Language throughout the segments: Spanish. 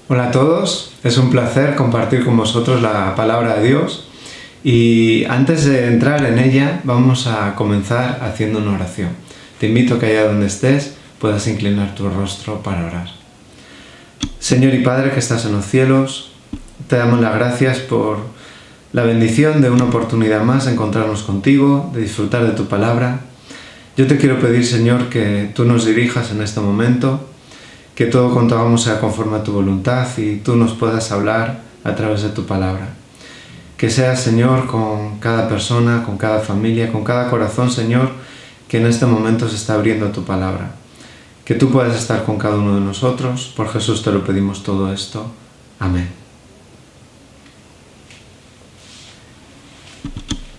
Hola a todos, es un placer compartir con vosotros la palabra de Dios y antes de entrar en ella vamos a comenzar haciendo una oración. Te invito a que allá donde estés puedas inclinar tu rostro para orar. Señor y Padre que estás en los cielos, te damos las gracias por la bendición de una oportunidad más de encontrarnos contigo, de disfrutar de tu palabra. Yo te quiero pedir, Señor, que tú nos dirijas en este momento, que todo cuanto hagamos sea conforme a tu voluntad y tú nos puedas hablar a través de tu palabra. Que seas, Señor, con cada persona, con cada familia, con cada corazón, Señor, que en este momento se está abriendo a tu palabra. Que tú puedas estar con cada uno de nosotros. Por Jesús te lo pedimos todo esto. Amén.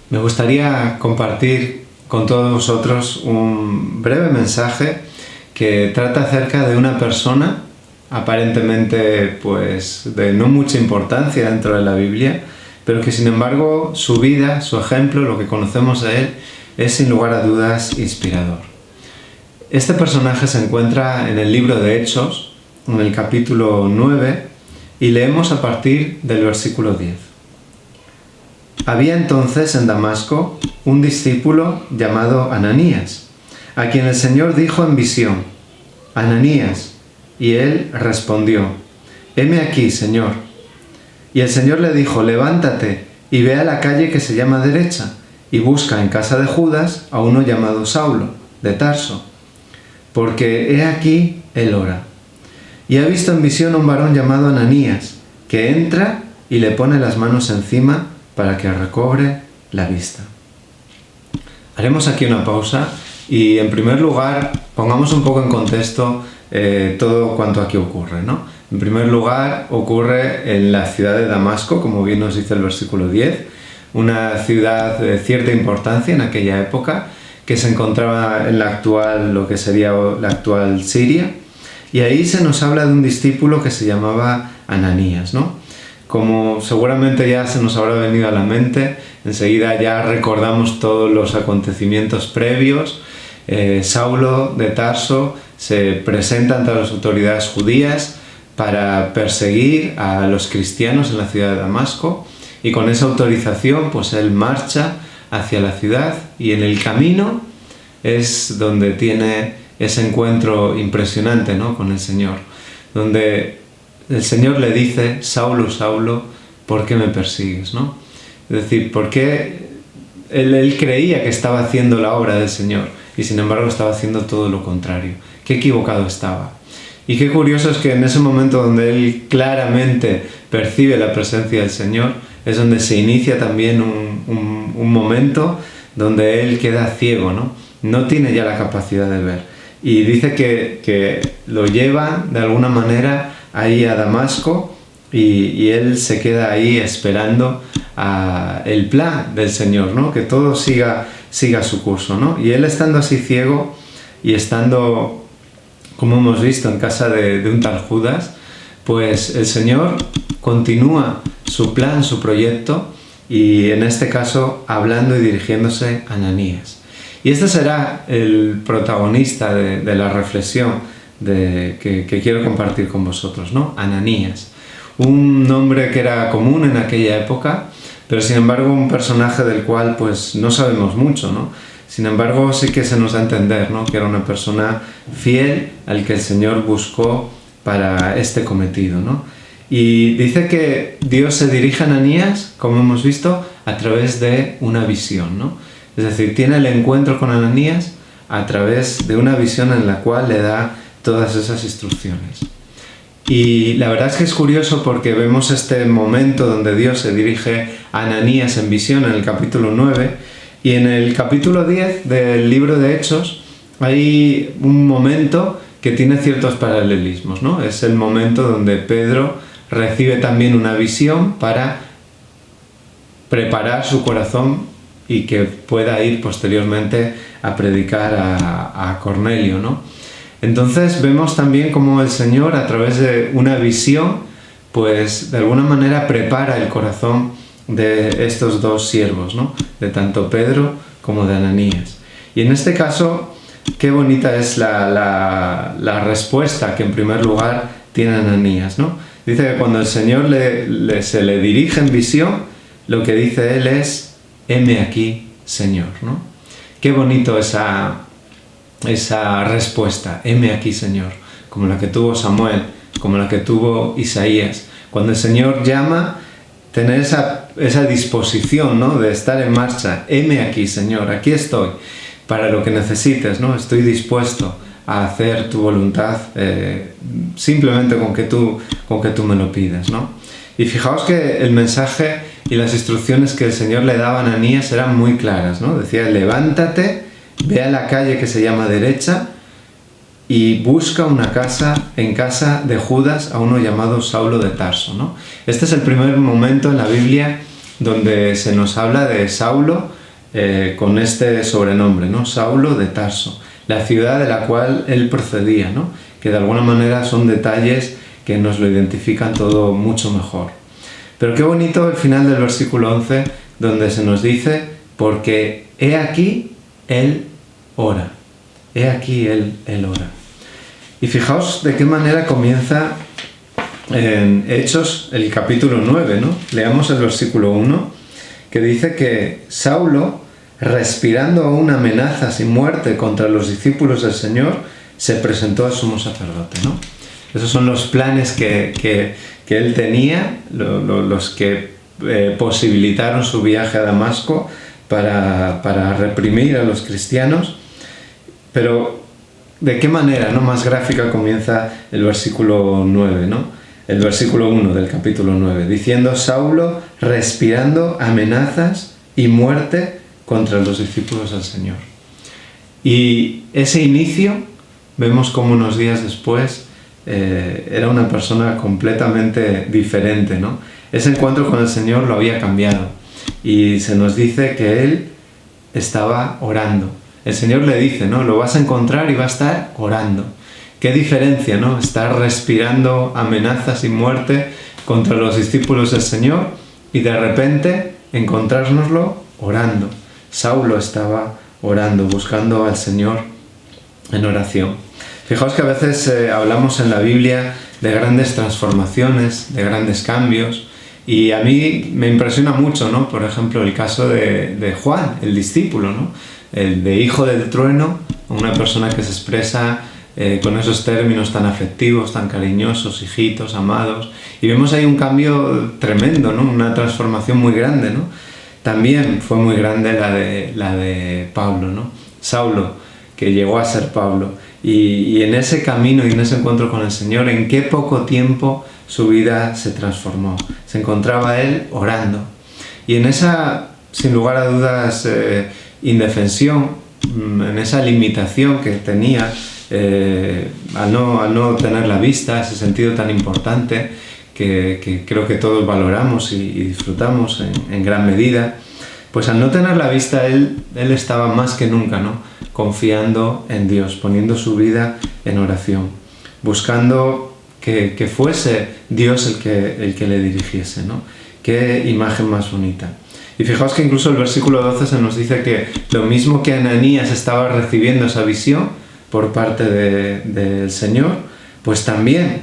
Me gustaría compartir con todos vosotros un breve mensaje que trata acerca de una persona aparentemente pues de no mucha importancia dentro de la Biblia, pero que sin embargo su vida, su ejemplo, lo que conocemos de él, es sin lugar a dudas inspirador. Este personaje se encuentra en el libro de Hechos, en el capítulo 9, y leemos a partir del versículo 10. Había entonces en Damasco un discípulo llamado Ananías, a quien el Señor dijo en visión: Ananías, y él respondió: heme aquí, Señor. Y el Señor le dijo: levántate y ve a la calle que se llama Derecha, y busca en casa de Judas a uno llamado Saulo, de Tarso, porque he aquí él ora. Y ha visto en visión a un varón llamado Ananías, que entra y le pone las manos encima para que recobre la vista. Haremos aquí una pausa y en primer lugar pongamos un poco en contexto todo cuanto aquí ocurre, ¿no? En primer lugar ocurre en la ciudad de Damasco, como bien nos dice el versículo 10, una ciudad de cierta importancia en aquella época que se encontraba en la actual, lo que sería la actual Siria, y ahí se nos habla de un discípulo que se llamaba Ananías, ¿no? Como seguramente ya se nos habrá venido a la mente, enseguida ya recordamos todos los acontecimientos previos. Saulo de Tarso se presenta ante las autoridades judías para perseguir a los cristianos en la ciudad de Damasco, y con esa autorización pues él marcha hacia la ciudad, y en el camino es donde tiene ese encuentro impresionante, ¿no?, con el Señor, donde el Señor le dice: Saulo, Saulo, ¿por qué me persigues?, ¿no? Es decir, ¿por qué él creía que estaba haciendo la obra del Señor y sin embargo estaba haciendo todo lo contrario? Qué equivocado estaba. Y qué curioso es que en ese momento donde él claramente percibe la presencia del Señor es donde se inicia también un momento donde él queda ciego, ¿no? No tiene ya la capacidad de ver. Y dice que lo lleva de alguna manera ahí a Damasco, y él se queda ahí esperando el plan del Señor, ¿no? Que todo siga su curso, ¿no? Y él estando así ciego y estando, como hemos visto, en casa de un tal Judas, pues el Señor continúa su plan, su proyecto, y en este caso hablando y dirigiéndose a Ananías. Y este será el protagonista de la reflexión que quiero compartir con vosotros, ¿no? Ananías. Un nombre que era común en aquella época, pero sin embargo un personaje del cual pues no sabemos mucho, ¿no? Sin embargo sí que se nos da a entender, ¿no?, que era una persona fiel al que el Señor buscó para este cometido, ¿no? Y dice que Dios se dirige a Ananías, como hemos visto, a través de una visión, ¿no? Es decir, tiene el encuentro con Ananías a través de una visión en la cual le da todas esas instrucciones. Y la verdad es que es curioso porque vemos este momento donde Dios se dirige a Ananías en visión en el capítulo 9, y en el capítulo 10 del libro de Hechos hay un momento que tiene ciertos paralelismos, ¿no? Es el momento donde Pedro recibe también una visión para preparar su corazón y que pueda ir posteriormente a predicar a Cornelio, ¿no? Entonces vemos también cómo el Señor, a través de una visión, pues de alguna manera prepara el corazón de estos dos siervos, ¿no?, de tanto Pedro como de Ananías. Y en este caso, qué bonita es la respuesta que en primer lugar tiene Ananías, ¿no? Dice que cuando el Señor se le dirige en visión, lo que dice él es: heme aquí, Señor, ¿no? Qué bonito esa respuesta, heme aquí, Señor, como la que tuvo Samuel, como la que tuvo Isaías. Cuando el Señor llama, tener esa disposición, ¿no?, de estar en marcha. Heme aquí, Señor, aquí estoy, para lo que necesites, ¿no? Estoy dispuesto a hacer tu voluntad, simplemente con que tú me lo pidas, ¿no? Y fijaos que el mensaje y las instrucciones que el Señor le daba a Ananías eran muy claras, ¿no? Decía: levántate, ve a la calle que se llama Derecha y busca una casa, en casa de Judas, a uno llamado Saulo de Tarso, ¿no? Este es el primer momento en la Biblia donde se nos habla de Saulo con este sobrenombre, ¿no? Saulo de Tarso, la ciudad de la cual él procedía, ¿no? Que de alguna manera son detalles que nos lo identifican todo mucho mejor. Pero qué bonito el final del versículo 11, donde se nos dice: porque he aquí, él ora. He aquí, él ora. Y fijaos de qué manera comienza en Hechos el capítulo 9, ¿no? Leamos el versículo 1, que dice que Saulo, respirando aún amenazas y muerte contra los discípulos del Señor, se presentó al sumo sacerdote, ¿no? Esos son los planes que él tenía, los que posibilitaron su viaje a Damasco para reprimir a los cristianos. Pero ¿de qué manera, no, más gráfica comienza el versículo 9, ¿no? El versículo 1 del capítulo 9, diciendo: Saulo respirando amenazas y muerte contra los discípulos del Señor. Y ese inicio, vemos como unos días después era una persona completamente diferente, ¿no? Ese encuentro con el Señor lo había cambiado, y se nos dice que él estaba orando. El Señor le dice, ¿no? Lo vas a encontrar y va a estar orando. Qué diferencia, ¿no? Estar respirando amenazas y muerte contra los discípulos del Señor y de repente encontrárnoslo orando. Saulo estaba orando, buscando al Señor en oración. Fijaos que a veces hablamos en la Biblia de grandes transformaciones, de grandes cambios, y a mí me impresiona mucho, ¿no? Por ejemplo, el caso de Juan, el discípulo, ¿no? El de hijo del trueno, una persona que se expresa con esos términos tan afectivos, tan cariñosos: hijitos, amados, y vemos ahí un cambio tremendo, ¿no? Una transformación muy grande, ¿no? También fue muy grande la de Pablo, ¿no? Saulo, que llegó a ser Pablo. Y en ese camino y en ese encuentro con el Señor, en qué poco tiempo su vida se transformó. Se encontraba él orando. Y en esa, sin lugar a dudas, indefensión, en esa limitación que tenía, al no tener la vista, ese sentido tan importante que creo que todos valoramos y disfrutamos en gran medida, pues al no tener la vista él estaba más que nunca, ¿no? Confiando en Dios, poniendo su vida en oración, buscando que fuese Dios el que le dirigiese, ¿no? Qué imagen más bonita. Y fijaos que incluso el versículo 12 se nos dice que lo mismo que Ananías estaba recibiendo esa visión por parte del Señor, pues también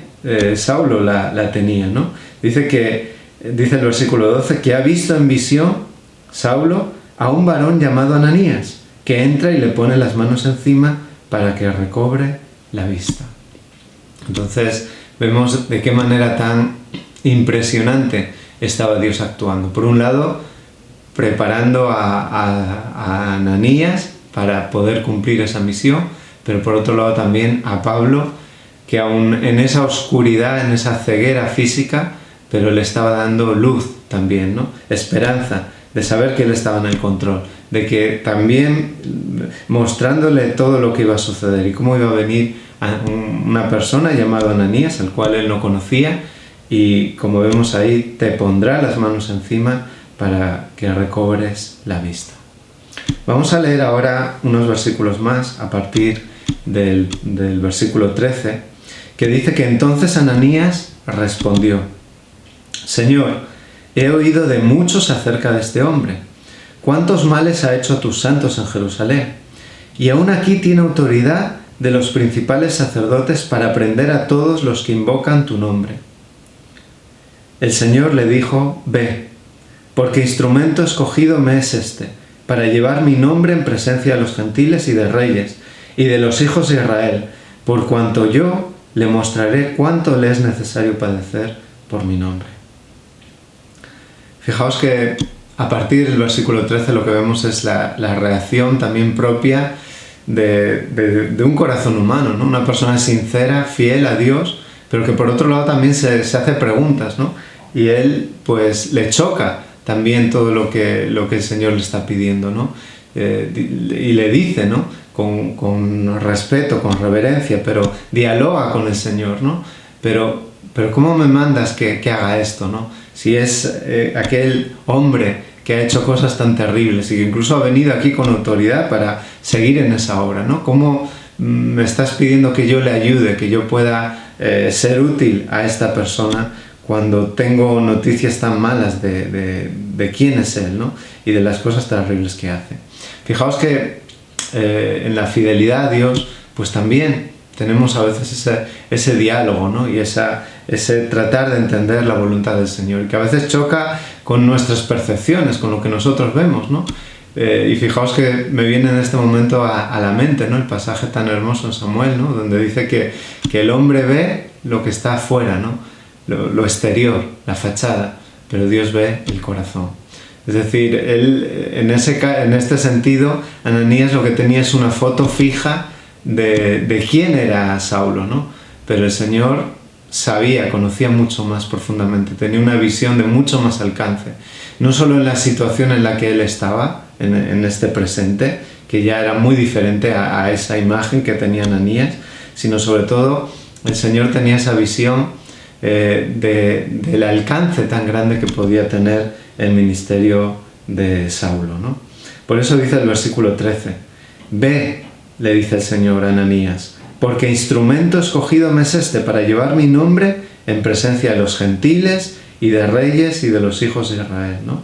Saulo la tenía, ¿no? Dice el versículo 12 que ha visto en visión Saulo a un varón llamado Ananías, que entra y le pone las manos encima para que recobre la vista. Entonces vemos de qué manera tan impresionante estaba Dios actuando. Por un lado, preparando a Ananías para poder cumplir esa misión, pero por otro lado también a Pablo, que aún en esa oscuridad, en esa ceguera física, pero le estaba dando luz también, ¿no? Esperanza de saber que él estaba en el control, de que también mostrándole todo lo que iba a suceder y cómo iba a venir a una persona llamada Ananías, al cual él no conocía, y como vemos ahí, te pondrá las manos encima para que recobres la vista. Vamos a leer ahora unos versículos más a partir del versículo 13, que dice que entonces Ananías respondió: Señor, he oído de muchos acerca de este hombre. ¿Cuántos males ha hecho a tus santos en Jerusalén? Y aún aquí tiene autoridad de los principales sacerdotes para prender a todos los que invocan tu nombre. el Señor le dijo: «Ve, porque instrumento escogido me es este, para llevar mi nombre en presencia de los gentiles y de reyes, y de los hijos de Israel, por cuanto yo le mostraré cuánto le es necesario padecer por mi nombre». Fijaos que a partir del versículo 13 lo que vemos es la reacción también propia de un corazón humano, ¿no? Una persona sincera, fiel a Dios, pero que por otro lado también se hace preguntas, ¿no? Y él pues le choca también todo lo que el Señor le está pidiendo, ¿no? Y le dice, ¿no? Con respeto, con reverencia, pero dialoga con el Señor, ¿no? Pero ¿cómo me mandas que haga esto, ¿no? Si es aquel hombre que ha hecho cosas tan terribles y que incluso ha venido aquí con autoridad para seguir en esa obra, ¿no? ¿Cómo me estás pidiendo que yo le ayude, que yo pueda ser útil a esta persona cuando tengo noticias tan malas de quién es él, ¿no? Y de las cosas terribles que hace? Fijaos que en la fidelidad a Dios, pues también tenemos a veces ese diálogo, ¿no? Y ese tratar de entender la voluntad del Señor, y que a veces choca con nuestras percepciones, con lo que nosotros vemos, ¿no? Y fijaos que me viene en este momento a la mente, ¿no? El pasaje tan hermoso en Samuel, ¿no? Donde dice que el hombre ve lo que está afuera, ¿no? Lo exterior, la fachada, pero Dios ve el corazón. Es decir, él, en este sentido, Ananías lo que tenía es una foto fija de quién era Saulo, ¿no? Pero el Señor sabía, conocía mucho más profundamente, tenía una visión de mucho más alcance, no solo en la situación en la que él estaba, en este presente, que ya era muy diferente a esa imagen que tenía Ananías, sino sobre todo el Señor tenía esa visión del alcance tan grande que podía tener el ministerio de Saulo, ¿no? Por eso dice el versículo 13: «Ve», le dice el Señor a Ananías, «porque instrumento escogido me es este para llevar mi nombre en presencia de los gentiles y de reyes y de los hijos de Israel», ¿no?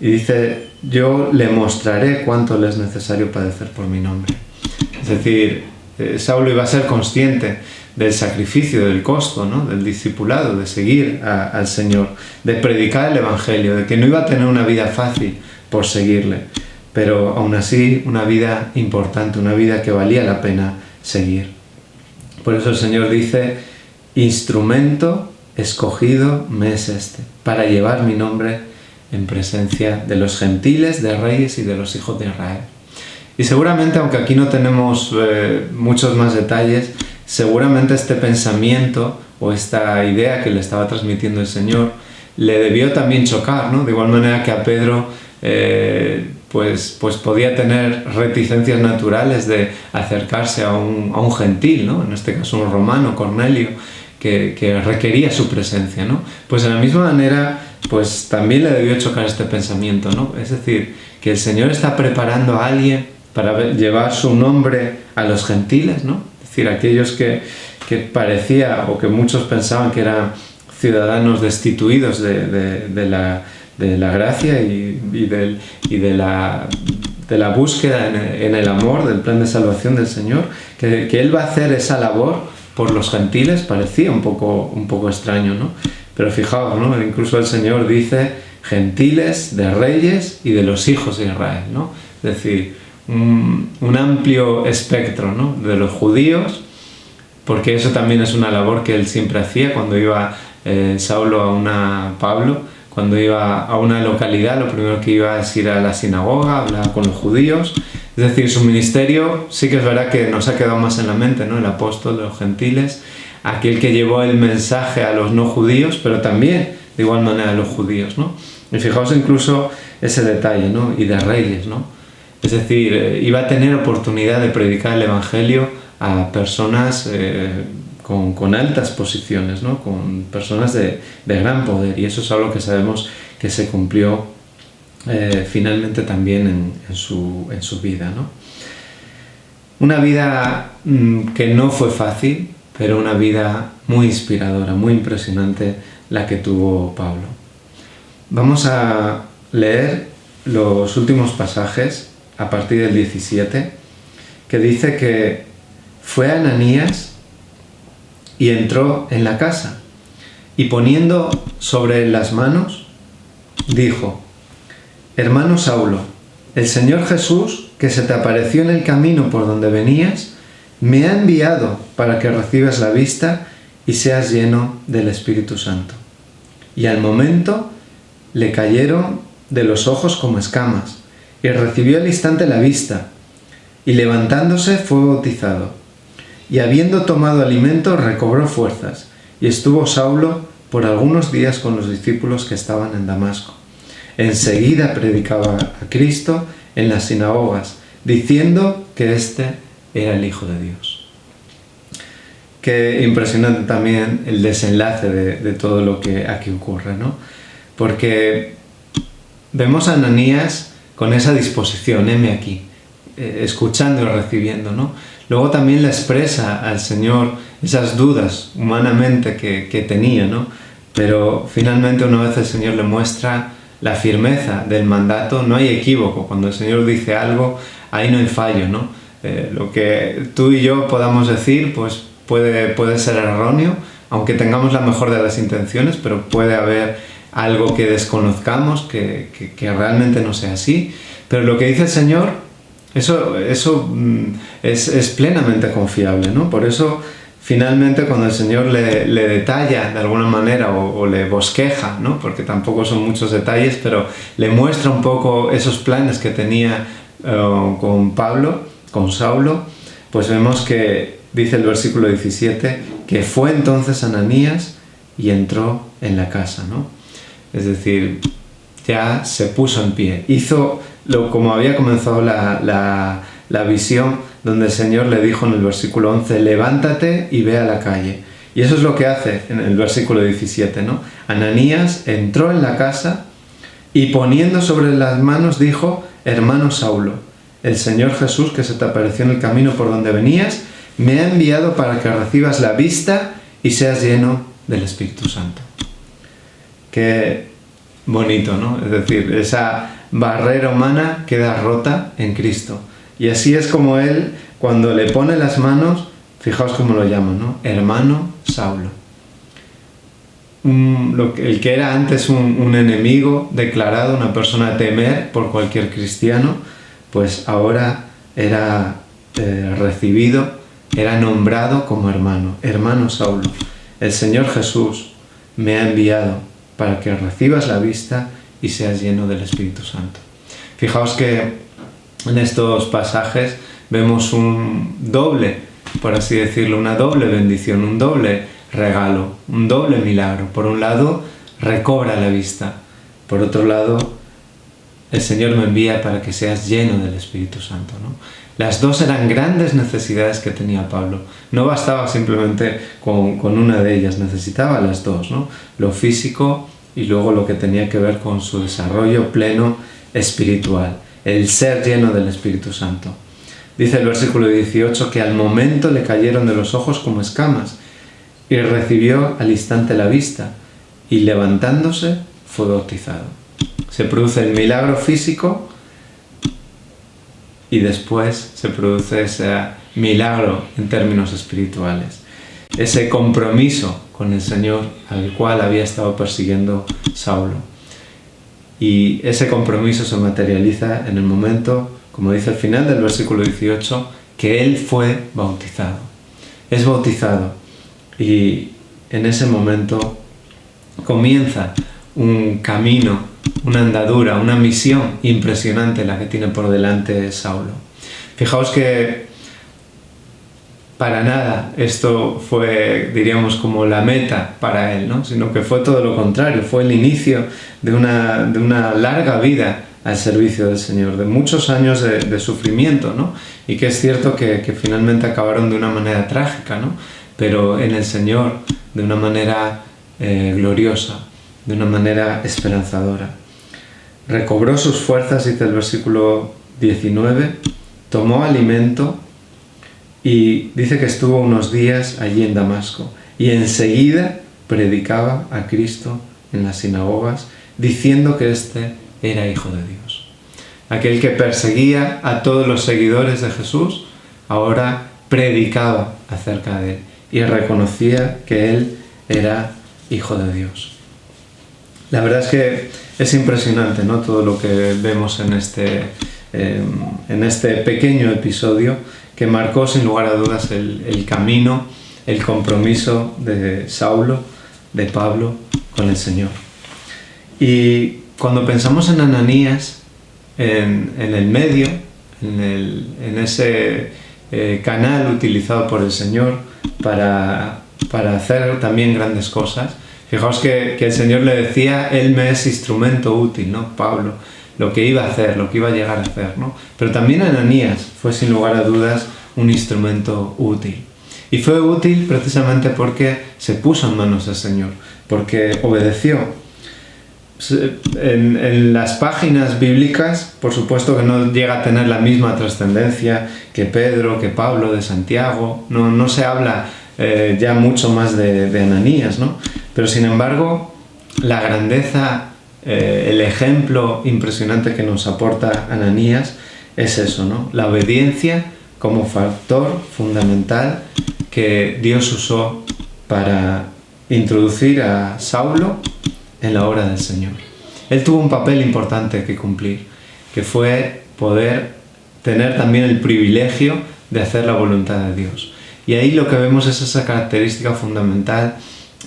Y dice: «Yo le mostraré cuánto le es necesario padecer por mi nombre». Es decir, Saulo iba a ser consciente del sacrificio, del costo, ¿no? Del discipulado, de seguir al Señor, de predicar el Evangelio, de que no iba a tener una vida fácil por seguirle, pero aún así una vida importante, una vida que valía la pena seguir. Por eso el Señor dice: «Instrumento escogido me es este, para llevar mi nombre en presencia de los gentiles, de reyes y de los hijos de Israel». Y seguramente, aunque aquí no tenemos muchos más detalles, seguramente este pensamiento o esta idea que le estaba transmitiendo el Señor le debió también chocar, ¿no? De igual manera que a Pedro pues podía tener reticencias naturales de acercarse a un gentil, ¿no? En este caso un romano, Cornelio, que requería su presencia, ¿no? Pues de la misma manera, pues también le debió chocar este pensamiento, ¿no? Es decir, que el Señor está preparando a alguien para llevar su nombre a los gentiles, ¿no? Es decir, aquellos que parecía, o que muchos pensaban que eran ciudadanos destituidos de la gracia y de la búsqueda en el amor del plan de salvación del Señor, que Él va a hacer esa labor por los gentiles, parecía un poco extraño, ¿no? Pero fijaos, ¿no? Incluso el Señor dice gentiles, de reyes y de los hijos de Israel, ¿no? Es decir, un amplio espectro, ¿no? De los judíos, porque eso también es una labor que él siempre hacía cuando iba Pablo, cuando iba a una localidad, lo primero que iba es ir a la sinagoga, hablar con los judíos. Es decir, su ministerio sí que es verdad que nos ha quedado más en la mente, ¿no? El apóstol de los gentiles, aquel que llevó el mensaje a los no judíos, pero también de igual manera a los judíos, ¿no? Y fijaos incluso ese detalle, ¿no? Y de reyes, ¿no? Es decir, iba a tener oportunidad de predicar el Evangelio a personas con altas posiciones, ¿no? Con personas de gran poder, y eso es algo que sabemos que se cumplió finalmente también en su vida, ¿no? Una vida que no fue fácil, pero una vida muy inspiradora, muy impresionante la que tuvo Pablo. Vamos a leer los últimos pasajes a partir del 17, que dice que fue a Ananías y entró en la casa, y poniendo sobre él las manos, dijo: Hermano Saulo, el Señor Jesús, que se te apareció en el camino por donde venías, me ha enviado para que recibas la vista y seas lleno del Espíritu Santo. Y al momento le cayeron de los ojos como escamas, y recibió al instante la vista, y levantándose fue bautizado. Y habiendo tomado alimento recobró fuerzas, y estuvo Saulo por algunos días con los discípulos que estaban en Damasco. Enseguida predicaba a Cristo en las sinagogas, diciendo que éste era el Hijo de Dios. Qué impresionante también el desenlace de todo lo que aquí ocurre, ¿no? Porque vemos a Ananías con esa disposición, heme aquí, escuchando y recibiendo, ¿no? Luego también le expresa al Señor esas dudas humanamente que tenía, ¿no? Pero finalmente una vez el Señor le muestra la firmeza del mandato, no hay equívoco. Cuando el Señor dice algo, ahí no hay fallo, ¿no? Lo que tú y yo podamos decir, pues puede ser erróneo, aunque tengamos la mejor de las intenciones, pero puede haber algo que desconozcamos, que realmente no sea así. Pero lo que dice el Señor, eso es plenamente confiable, ¿no? Por eso, finalmente, cuando el Señor le detalla de alguna manera o le bosqueja, ¿no? Porque tampoco son muchos detalles, pero le muestra un poco esos planes que tenía con Saulo, pues vemos que dice el versículo 17 que fue entonces Ananías y entró en la casa, ¿no? Es decir, ya se puso en pie, hizo como había comenzado la visión, donde el Señor le dijo en el versículo 11: levántate y ve a la calle. Y eso es lo que hace en el versículo 17, ¿no? Ananías entró en la casa y poniendo sobre las manos dijo: hermano Saulo, el Señor Jesús, que se te apareció en el camino por donde venías, me ha enviado para que recibas la vista y seas lleno del Espíritu Santo. Qué bonito, ¿no? Es decir, esa barrera humana queda rota en Cristo. Y así es como Él, cuando le pone las manos, fijaos cómo lo llama, ¿no? Hermano Saulo. El que era antes un enemigo declarado, una persona a temer por cualquier cristiano, pues ahora era recibido, era nombrado como hermano. Hermano Saulo, el Señor Jesús me ha enviado para que recibas la vista y seas lleno del Espíritu Santo. Fijaos que en estos pasajes vemos un doble, por así decirlo, una doble bendición, un doble regalo, un doble milagro. Por un lado, recobra la vista. Por otro lado, el Señor me envía para que seas lleno del Espíritu Santo, ¿no? Las dos eran grandes necesidades que tenía Pablo. No bastaba simplemente con una de ellas, necesitaba las dos, ¿no? Lo físico y luego lo que tenía que ver con su desarrollo pleno espiritual, el ser lleno del Espíritu Santo. Dice el versículo 18 que al momento le cayeron de los ojos como escamas y recibió al instante la vista y levantándose fue bautizado. Se produce el milagro físico y después se produce ese milagro en términos espirituales. Ese compromiso con el Señor al cual había estado persiguiendo Saulo. Y ese compromiso se materializa en el momento, como dice al final del versículo 18, que él fue bautizado. Es bautizado y en ese momento comienza un camino, una andadura, una misión impresionante la que tiene por delante Saulo. Fijaos que para nada esto fue, diríamos, como la meta para él, ¿no? Sino que fue todo lo contrario, fue el inicio de una larga vida al servicio del Señor, de muchos años de sufrimiento, ¿no? Y que es cierto que finalmente acabaron de una manera trágica, ¿no? Pero en el Señor de una manera gloriosa, de una manera esperanzadora. Recobró sus fuerzas, dice el versículo 19, tomó alimento y dice que estuvo unos días allí en Damasco y enseguida predicaba a Cristo en las sinagogas diciendo que éste era Hijo de Dios. Aquel que perseguía a todos los seguidores de Jesús ahora predicaba acerca de él y reconocía que él era Hijo de Dios. La verdad es que es impresionante, ¿no?, todo lo que vemos en este pequeño episodio que marcó sin lugar a dudas el camino, el compromiso de Saulo, de Pablo, con el Señor. Y cuando pensamos en Ananías, en el medio, en ese canal utilizado por el Señor para hacer también grandes cosas, fijaos que el Señor le decía: Él me es instrumento útil, ¿no? Pablo, lo que iba a hacer, lo que iba a llegar a hacer, ¿no? Pero también Ananías fue sin lugar a dudas un instrumento útil. Y fue útil precisamente porque se puso en manos del Señor, porque obedeció. En las páginas bíblicas, por supuesto que no llega a tener la misma trascendencia que Pedro, que Pablo, de Santiago. No se habla ya mucho más de Ananías, ¿no? Pero sin embargo, la grandeza, el ejemplo impresionante que nos aporta Ananías es eso, ¿no? La obediencia como factor fundamental que Dios usó para introducir a Saulo en la obra del Señor. Él tuvo un papel importante que cumplir, que fue poder tener también el privilegio de hacer la voluntad de Dios. Y ahí lo que vemos es esa característica fundamental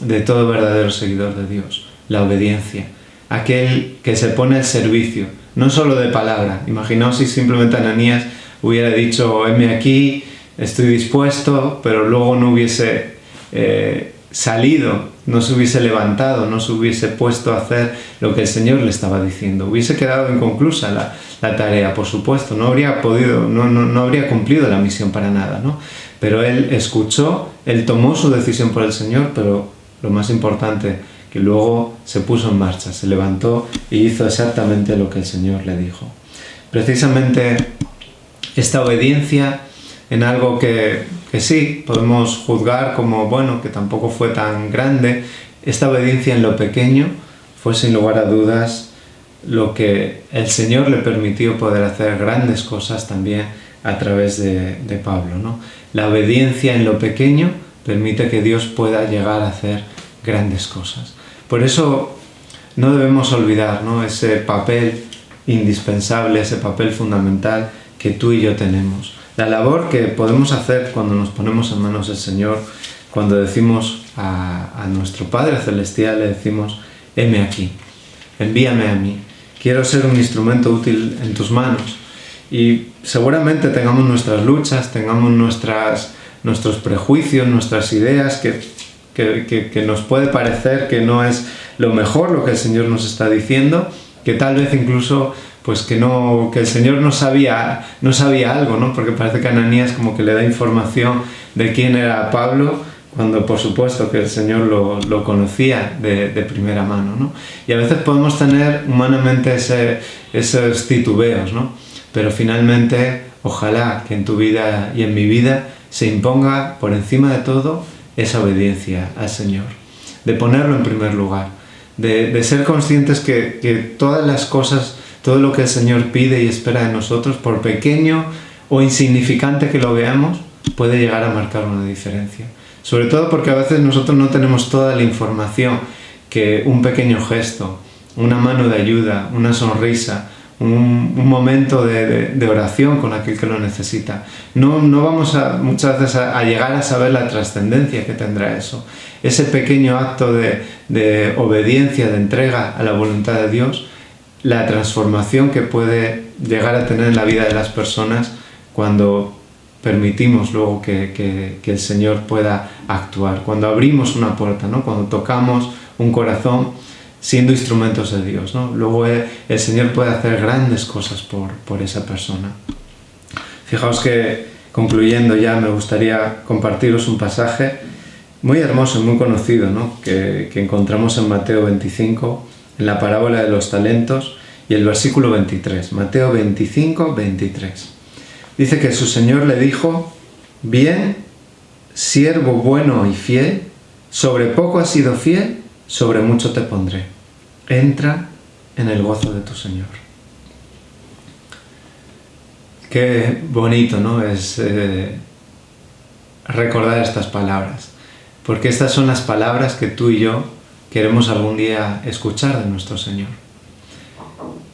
de todo verdadero seguidor de Dios, la obediencia. Aquel que se pone al servicio, no solo de palabra. Imaginaos si simplemente Ananías hubiera dicho: heme aquí, estoy dispuesto, pero luego no hubiese salido, no se hubiese levantado, no se hubiese puesto a hacer lo que el Señor le estaba diciendo. Hubiese quedado inconclusa la tarea, por supuesto, no habría podido, no habría cumplido la misión para nada, ¿no? Pero él escuchó, él tomó su decisión por el Señor, pero lo más importante, que luego se puso en marcha, se levantó y hizo exactamente lo que el Señor le dijo. Precisamente esta obediencia en algo que sí, podemos juzgar como, bueno, que tampoco fue tan grande, esta obediencia en lo pequeño fue sin lugar a dudas lo que el Señor le permitió poder hacer grandes cosas también a través de Pablo, ¿no? La obediencia en lo pequeño permite que Dios pueda llegar a hacer grandes cosas. Por eso no debemos olvidar, ¿no?, ese papel indispensable, ese papel fundamental que tú y yo tenemos. La labor que podemos hacer cuando nos ponemos en manos del Señor, cuando decimos a nuestro Padre Celestial, le decimos: heme aquí, envíame a mí, quiero ser un instrumento útil en tus manos. Y seguramente tengamos nuestras luchas, tengamos nuestros prejuicios, nuestras ideas, que nos puede parecer que no es lo mejor lo que el Señor nos está diciendo, que tal vez incluso pues que el Señor no sabía algo, ¿no? Porque parece que Ananías como que le da información de quién era Pablo, cuando por supuesto que el Señor lo conocía de primera mano, ¿no? Y a veces podemos tener humanamente esos titubeos, ¿no? Pero finalmente, ojalá que en tu vida y en mi vida se imponga por encima de todo esa obediencia al Señor, de ponerlo en primer lugar, de ser conscientes que todas las cosas, todo lo que el Señor pide y espera de nosotros, por pequeño o insignificante que lo veamos, puede llegar a marcar una diferencia. Sobre todo porque a veces nosotros no tenemos toda la información que un pequeño gesto, una mano de ayuda, una sonrisa, un momento de oración con aquel que lo necesita. No vamos muchas veces a llegar a saber la trascendencia que tendrá eso. Ese pequeño acto de obediencia, de entrega a la voluntad de Dios, la transformación que puede llegar a tener en la vida de las personas cuando permitimos luego que el Señor pueda actuar, cuando abrimos una puerta, ¿no? Cuando tocamos un corazón siendo instrumentos de Dios, ¿no? Luego el Señor puede hacer grandes cosas por esa persona. Fijaos que, concluyendo ya, me gustaría compartiros un pasaje muy hermoso, muy conocido, ¿no? que encontramos en Mateo 25, en la parábola de los talentos, y el versículo 23, Mateo 25, 23. Dice que su Señor le dijo: bien, siervo bueno y fiel, sobre poco has sido fiel, sobre mucho te pondré. Entra en el gozo de tu Señor. Qué bonito, ¿no? Es recordar estas palabras, porque estas son las palabras que tú y yo queremos algún día escuchar de nuestro Señor.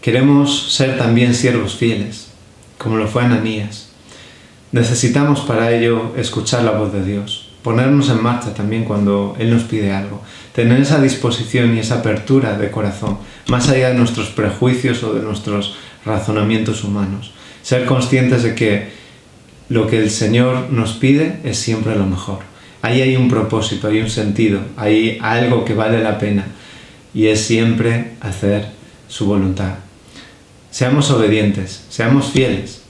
Queremos ser también siervos fieles, como lo fue Ananías. Necesitamos para ello escuchar la voz de Dios, ponernos en marcha también cuando Él nos pide algo, tener esa disposición y esa apertura de corazón, más allá de nuestros prejuicios o de nuestros razonamientos humanos. Ser conscientes de que lo que el Señor nos pide es siempre lo mejor. Ahí hay un propósito, hay un sentido, hay algo que vale la pena y es siempre hacer su voluntad. Seamos obedientes, seamos fieles,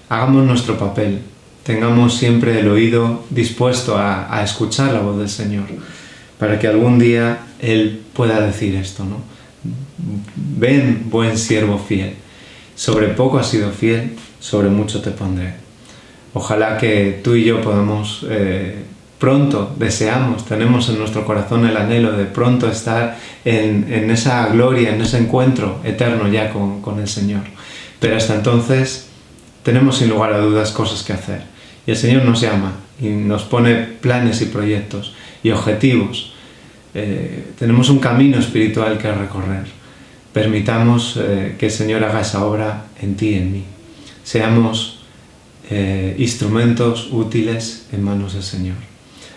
hagamos nuestro papel, tengamos siempre el oído dispuesto a escuchar la voz del Señor, para que algún día Él pueda decir esto, ¿no? Ven, buen siervo fiel, sobre poco has sido fiel, sobre mucho te pondré. Ojalá que tú y yo podamos pronto, tenemos en nuestro corazón el anhelo de pronto estar en esa gloria, en ese encuentro eterno ya con el Señor. Pero hasta entonces tenemos sin lugar a dudas cosas que hacer. Y el Señor nos llama y nos pone planes y proyectos y objetivos. Tenemos un camino espiritual que recorrer. Permitamos que el Señor haga esa obra en ti y en mí. Seamos instrumentos útiles en manos del Señor.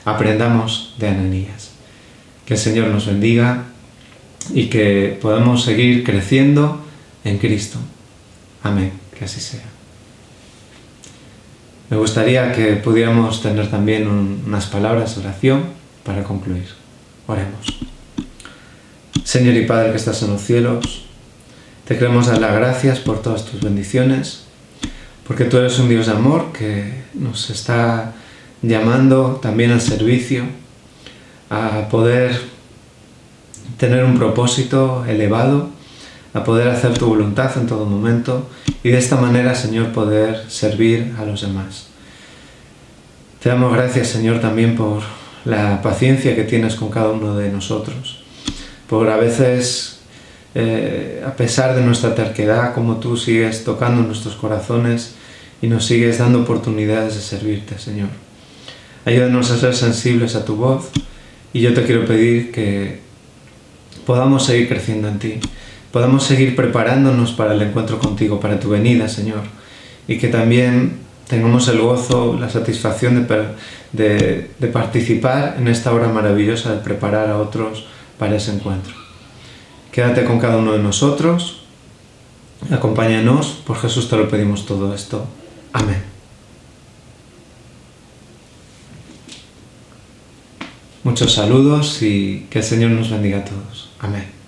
Aprendamos de Ananías. Que el Señor nos bendiga y que podamos seguir creciendo en Cristo. Amén. Que así sea. Me gustaría que pudiéramos tener también unas palabras de oración para concluir. Oremos. Señor y Padre que estás en los cielos, te queremos dar las gracias por todas tus bendiciones, porque tú eres un Dios de amor que nos está llamando también al servicio, a poder tener un propósito elevado, a poder hacer tu voluntad en todo momento y de esta manera, Señor, poder servir a los demás. Te damos gracias, Señor, también por la paciencia que tienes con cada uno de nosotros, por a veces, a pesar de nuestra terquedad, como tú sigues tocando nuestros corazones y nos sigues dando oportunidades de servirte, Señor. Ayúdanos a ser sensibles a tu voz y yo te quiero pedir que podamos seguir creciendo en ti, podamos seguir preparándonos para el encuentro contigo, para tu venida, Señor, y que también tengamos el gozo, la satisfacción de participar en esta obra maravillosa de preparar a otros para ese encuentro. Quédate con cada uno de nosotros, acompáñanos, por Jesús te lo pedimos todo esto. Amén. Muchos saludos y que el Señor nos bendiga a todos. Amén.